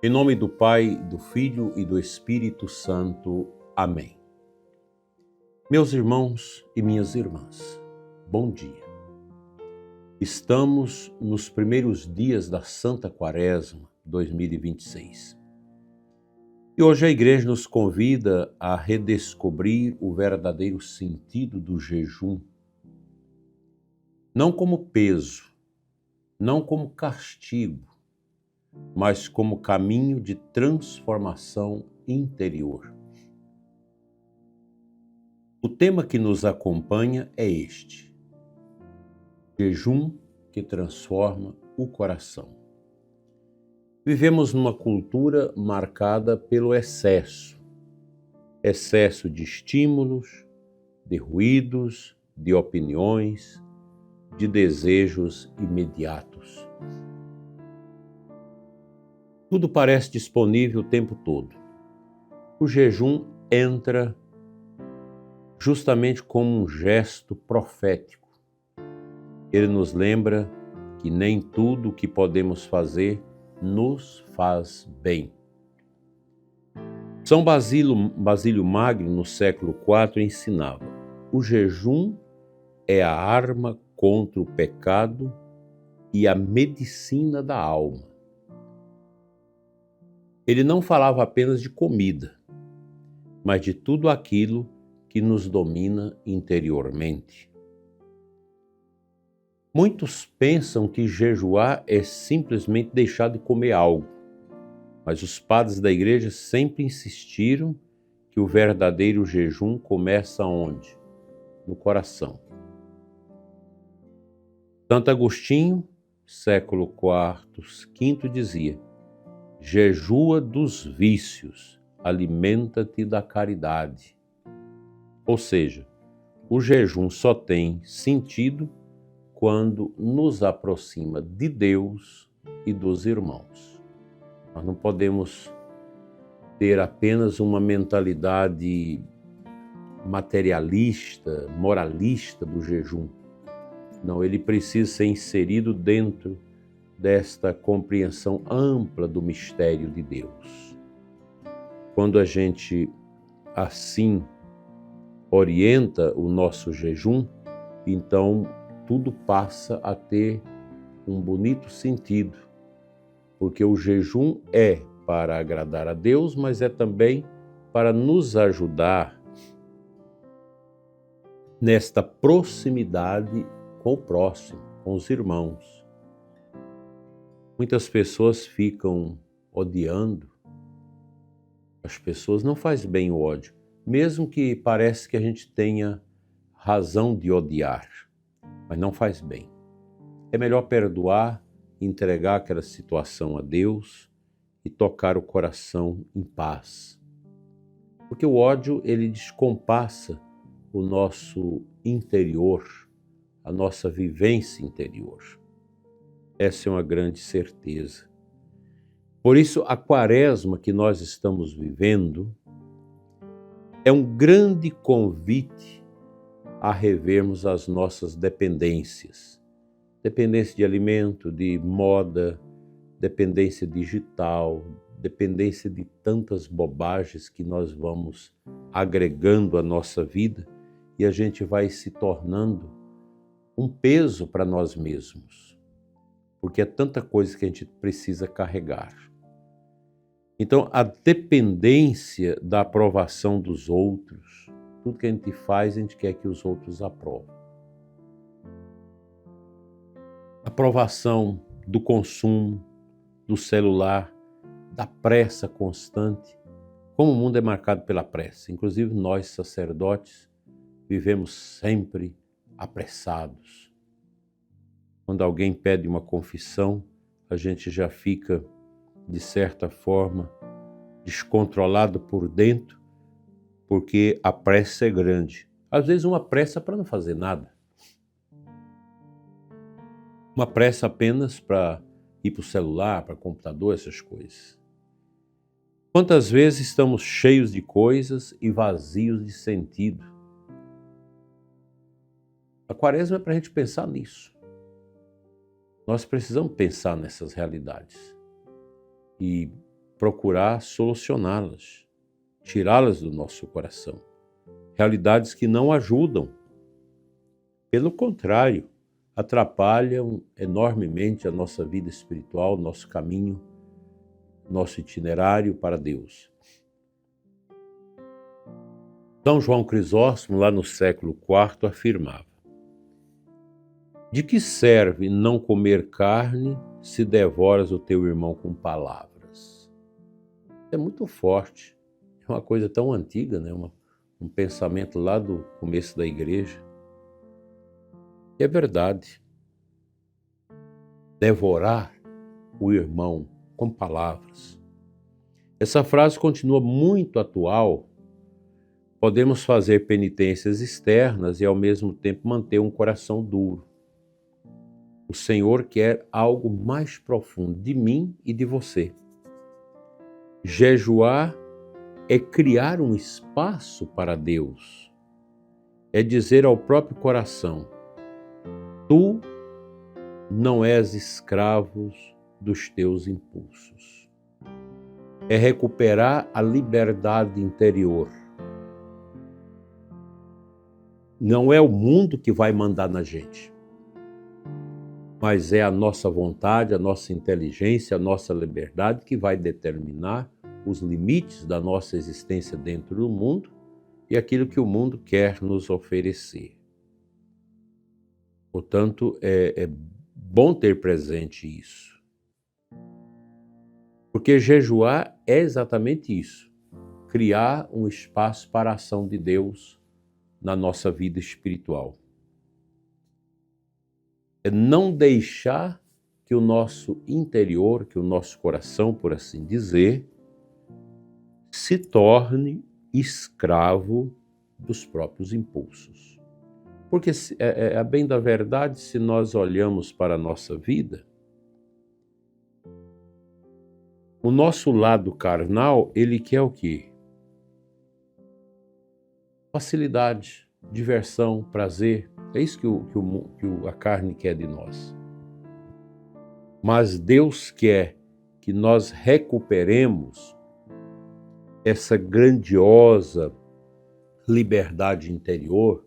Em nome do Pai, do Filho e do Espírito Santo. Amém. Meus irmãos e minhas irmãs, bom dia. Estamos nos primeiros dias da Santa Quaresma 2026. E hoje a Igreja nos convida a redescobrir o verdadeiro sentido do jejum. Não como peso, não como castigo, mas como caminho de transformação interior. O tema que nos acompanha é este: jejum que transforma o coração. Vivemos numa cultura marcada pelo excesso de estímulos, de ruídos, de opiniões, de desejos imediatos. Tudo parece disponível o tempo todo. O jejum entra justamente como um gesto profético. Ele nos lembra que nem tudo o que podemos fazer nos faz bem. São Basílio Magno, no século IV, ensinava: o jejum é a arma contra o pecado e a medicina da alma. Ele não falava apenas de comida, mas de tudo aquilo que nos domina interiormente. Muitos pensam que jejuar é simplesmente deixar de comer algo, mas os padres da Igreja sempre insistiram que o verdadeiro jejum começa onde? No coração. Santo Agostinho, século IV, dizia: jejua dos vícios, alimenta-te da caridade. Ou seja, o jejum só tem sentido quando nos aproxima de Deus e dos irmãos. Nós não podemos ter apenas uma mentalidade materialista, moralista do jejum. Não, ele precisa ser inserido dentro desta compreensão ampla do mistério de Deus. Quando a gente assim orienta o nosso jejum, então tudo passa a ter um bonito sentido, porque o jejum é para agradar a Deus, mas é também para nos ajudar nesta proximidade com o próximo, com os irmãos. Muitas pessoas ficam odiando as pessoas, não faz bem o ódio, mesmo que parece que a gente tenha razão de odiar, mas não faz bem. É melhor perdoar, entregar aquela situação a Deus e tocar o coração em paz. Porque o ódio, ele descompassa o nosso interior, a nossa vivência interior. Essa é uma grande certeza. Por isso, a Quaresma que nós estamos vivendo é um grande convite a revermos as nossas dependências. Dependência de alimento, de moda, dependência digital, dependência de tantas bobagens que nós vamos agregando à nossa vida e a gente vai se tornando um peso para nós mesmos, porque é tanta coisa que a gente precisa carregar. Então, a dependência da aprovação dos outros, tudo que a gente faz, a gente quer que os outros aprovem. Aprovação do consumo, do celular, da pressa constante. Como o mundo é marcado pela pressa, inclusive nós, sacerdotes, vivemos sempre apressados. Quando alguém pede uma confissão, a gente já fica, de certa forma, descontrolado por dentro, porque a pressa é grande. Às vezes uma pressa para não fazer nada. Uma pressa apenas para ir para o celular, para o computador, essas coisas. Quantas vezes estamos cheios de coisas e vazios de sentido? A Quaresma é para a gente pensar nisso. Nós precisamos pensar nessas realidades. E procurar solucioná-las, tirá-las do nosso coração. Realidades que não ajudam. Pelo contrário, atrapalham enormemente a nossa vida espiritual, nosso caminho, nosso itinerário para Deus. São João Crisóstomo, lá no século IV, afirmava: de que serve não comer carne se devoras o teu irmão com palavras? É muito forte, é uma coisa tão antiga, né? Um pensamento lá do começo da igreja. É verdade. Devorar o irmão com palavras. Essa frase continua muito atual. Podemos fazer penitências externas e ao mesmo tempo manter um coração duro. O Senhor quer algo mais profundo de mim e de você. Jejuar é criar um espaço para Deus. É dizer ao próprio coração: tu não és escravo dos teus impulsos. É recuperar a liberdade interior. Não é o mundo que vai mandar na gente, mas é a nossa vontade, a nossa inteligência, a nossa liberdade que vai determinar os limites da nossa existência dentro do mundo e aquilo que o mundo quer nos oferecer. Portanto, é bom ter presente isso. Porque jejuar é exatamente isso, criar um espaço para a ação de Deus na nossa vida espiritual. É não deixar que o nosso interior, que o nosso coração, por assim dizer, se torne escravo dos próprios impulsos. Porque, a bem da verdade, se nós olhamos para a nossa vida, o nosso lado carnal, ele quer o quê? Facilidade, diversão, prazer. É isso que a carne quer de nós. Mas Deus quer que nós recuperemos essa grandiosa liberdade interior,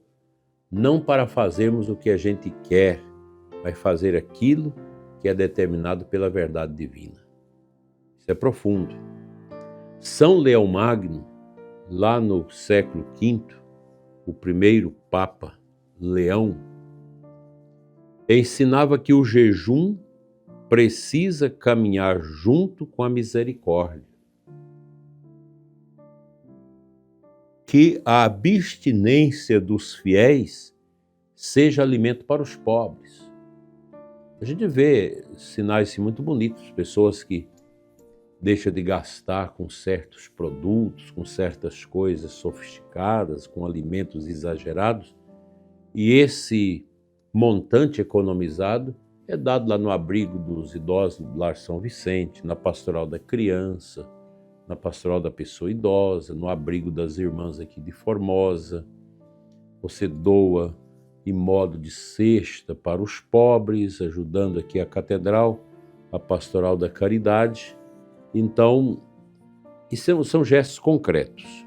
não para fazermos o que a gente quer, mas fazer aquilo que é determinado pela verdade divina. Isso é profundo. São Leão Magno, lá no século V, o primeiro Papa Leão, ensinava que o jejum precisa caminhar junto com a misericórdia. Que a abstinência dos fiéis seja alimento para os pobres. A gente vê sinais muito bonitos, pessoas que deixam de gastar com certos produtos, com certas coisas sofisticadas, com alimentos exagerados, e esse montante economizado é dado lá no abrigo dos idosos do Lar São Vicente, na pastoral da criança, na pastoral da pessoa idosa, no abrigo das irmãs aqui de Formosa. Você doa em modo de cesta para os pobres, ajudando aqui a catedral, a pastoral da caridade. Então, isso são gestos concretos.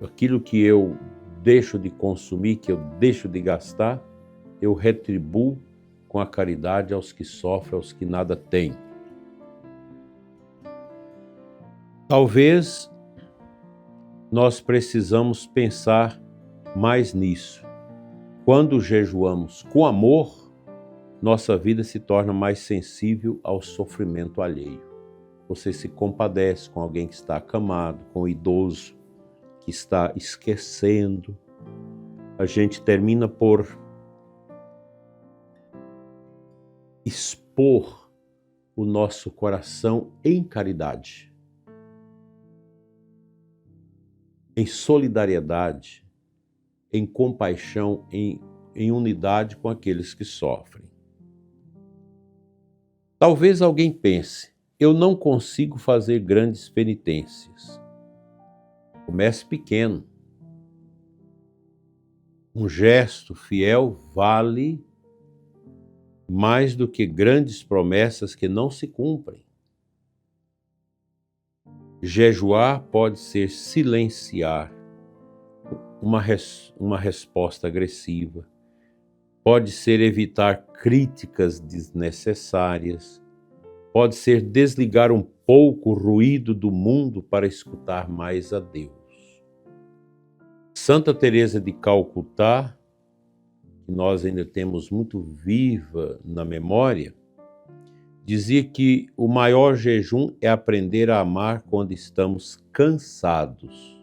Aquilo que eu deixo de consumir, que eu deixo de gastar, eu retribuo com a caridade aos que sofrem, aos que nada têm. Talvez nós precisamos pensar mais nisso. Quando jejuamos com amor, nossa vida se torna mais sensível ao sofrimento alheio. Você se compadece com alguém que está acamado, com o idoso que está esquecendo. A gente termina por expor o nosso coração em caridade, em solidariedade, em compaixão, em unidade com aqueles que sofrem. Talvez alguém pense: eu não consigo fazer grandes penitências. Comece pequeno. Um gesto fiel vale mais do que grandes promessas que não se cumprem. Jejuar pode ser silenciar uma resposta agressiva, pode ser evitar críticas desnecessárias, pode ser desligar um pouco o ruído do mundo para escutar mais a Deus. Santa Teresa de Calcutá, que nós ainda temos muito viva na memória, dizia que o maior jejum é aprender a amar quando estamos cansados.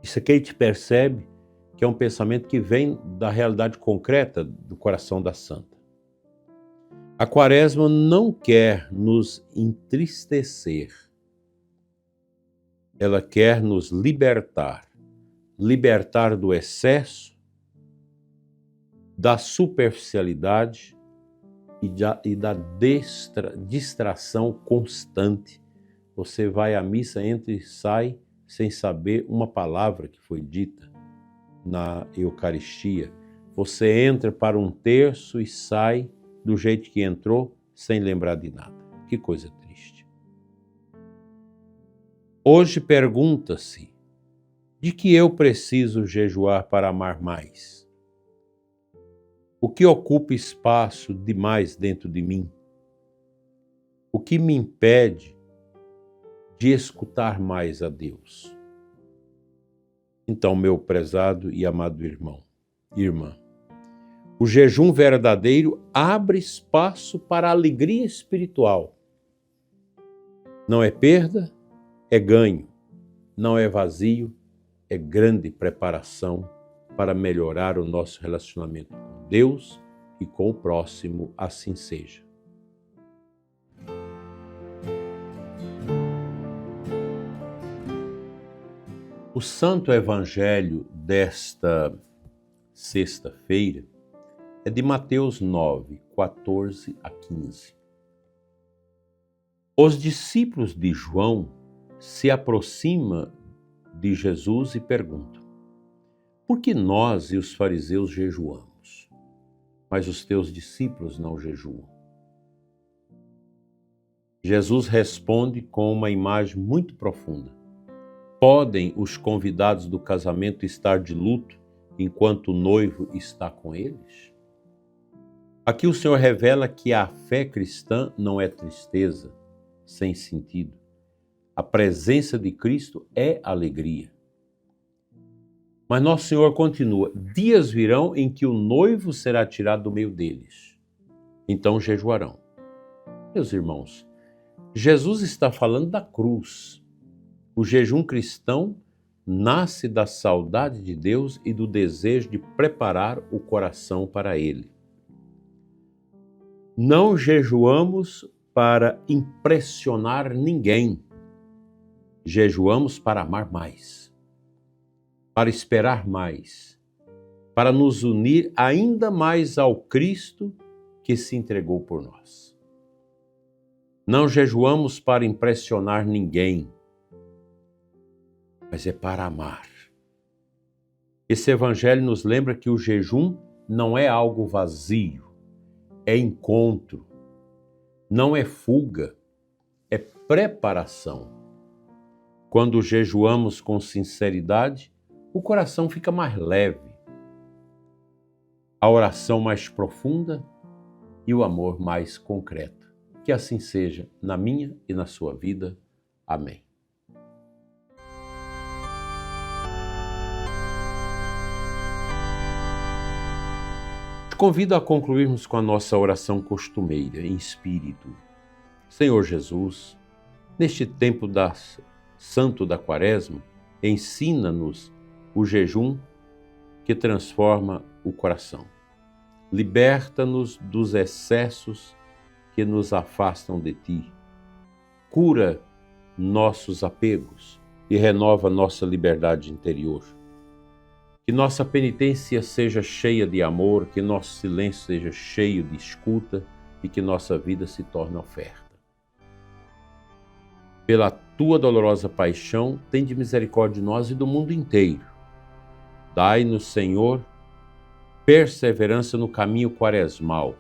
Isso aqui a gente percebe que é um pensamento que vem da realidade concreta do coração da santa. A Quaresma não quer nos entristecer. Ela quer nos libertar. Libertar do excesso, da superficialidade e da distração constante. Você vai à missa, entra e sai sem saber uma palavra que foi dita na Eucaristia. Você entra para um terço e sai do jeito que entrou, sem lembrar de nada. Que coisa triste. Hoje pergunta-se, de que eu preciso jejuar para amar mais? O que ocupa espaço demais dentro de mim? O que me impede de escutar mais a Deus? Então, meu prezado e amado irmão, irmã, o jejum verdadeiro abre espaço para a alegria espiritual. Não é perda, é ganho. Não é vazio, é grande preparação para melhorar o nosso relacionamento com Deus e com o próximo, assim seja. O Santo Evangelho desta sexta-feira é de Mateus 9, 14 a 15. Os discípulos de João se aproximam de Jesus e perguntam: por que nós e os fariseus jejuamos, mas os teus discípulos não jejuam? Jesus responde com uma imagem muito profunda. Podem os convidados do casamento estar de luto enquanto o noivo está com eles? Aqui o Senhor revela que a fé cristã não é tristeza sem sentido. A presença de Cristo é alegria. Mas nosso Senhor continua: dias virão em que o noivo será tirado do meio deles. Então jejuarão. Meus irmãos, Jesus está falando da cruz. O jejum cristão nasce da saudade de Deus e do desejo de preparar o coração para Ele. Não jejuamos para impressionar ninguém. Jejuamos para amar mais, para esperar mais, para nos unir ainda mais ao Cristo que se entregou por nós. Não jejuamos para impressionar ninguém, mas é para amar. Esse Evangelho nos lembra que o jejum não é algo vazio, é encontro, não é fuga, é preparação. Quando jejuamos com sinceridade, o coração fica mais leve, a oração mais profunda e o amor mais concreto. Que assim seja na minha e na sua vida. Amém. Te convido a concluirmos com a nossa oração costumeira, em espírito. Senhor Jesus, neste tempo santo da Quaresma, ensina-nos o jejum que transforma o coração. Liberta-nos dos excessos que nos afastam de Ti. Cura nossos apegos e renova nossa liberdade interior. Que nossa penitência seja cheia de amor, que nosso silêncio seja cheio de escuta e que nossa vida se torne oferta. Pela Tua dolorosa paixão, tende misericórdia de nós e do mundo inteiro. Dai-nos, Senhor, perseverança no caminho quaresmal,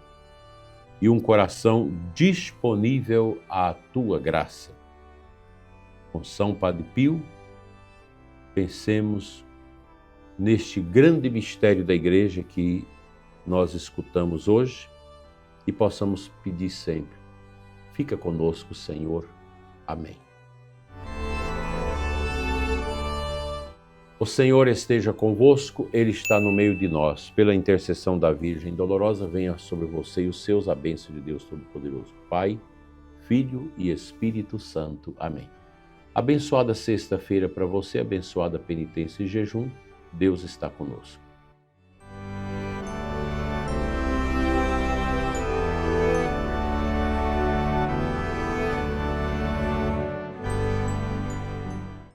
e um coração disponível à tua graça. Com São Padre Pio, pensemos neste grande mistério da Igreja que nós escutamos hoje e possamos pedir sempre: fica conosco, Senhor. Amém. O Senhor esteja convosco, Ele está no meio de nós. Pela intercessão da Virgem Dolorosa, venha sobre você e os seus a bênção de Deus Todo-Poderoso, Pai, Filho e Espírito Santo. Amém. Abençoada sexta-feira para você, abençoada penitência e jejum. Deus está conosco.